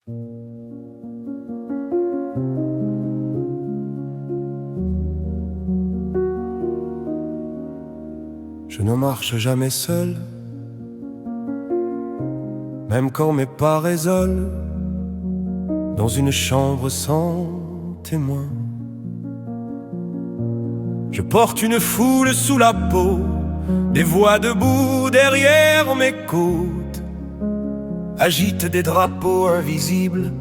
Je ne marche jamais seul, même quand mes pas résonnent dans une chambre sans témoin. Je porte une foule sous la peau, des voix debout derrière mes côtes, agite des drapeaux invisibles.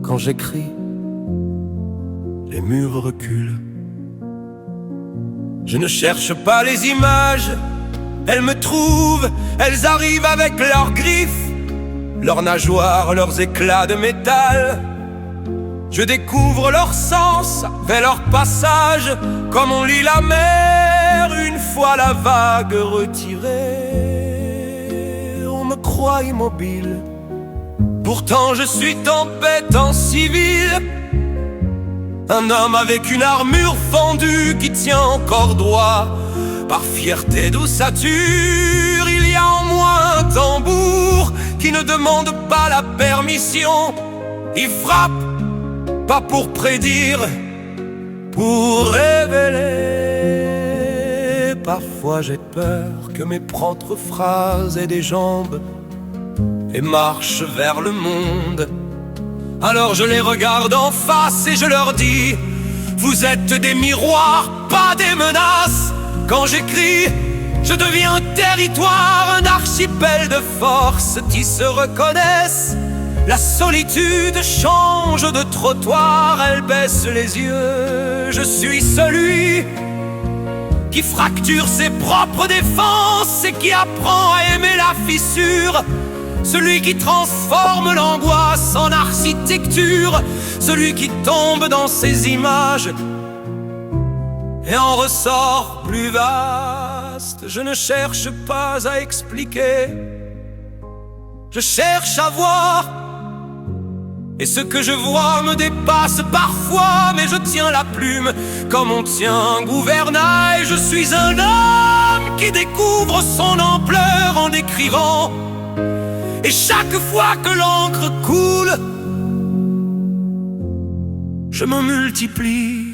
Quand j'écris, les murs reculent. Je ne cherche pas les images, elles me trouvent, elles arrivent avec leurs griffes, leurs nageoires, leurs éclats de métal. Je découvre leur sens, vers leur passage, comme on lit la mer une fois la vague retirée. On me croit immobile, pourtant je suis tempête en civil. Un homme avec une armure fendue qui tient encore droit. Par fierté d'ossature, il y a en moi un tambour qui ne demande pas la permission. Il frappe, pas pour prédire, pour révéler. Parfois j'ai peur que mes propres phrases aient des jambes et marchent vers le monde. Alors je les regarde en face et je leur dis: vous êtes des miroirs, pas des menaces. Quand j'écris, je deviens un territoire, un archipel de forces qui se reconnaissent. La solitude change de trottoir, elle baisse les yeux. Je suis celui qui fracture ses propres défenses et qui apprend à aimer la fissure. Celui qui transforme l'angoisse en architecture. Celui qui tombe dans ses images et en ressort plus vaste. Je ne cherche pas à expliquer, je cherche à voir. Et ce que je vois me dépasse parfois, mais je tiens la plume comme on tient un gouvernail. Je suis un homme qui découvre son ampleur en écrivant. Et chaque fois que l'encre coule, je me multiplie.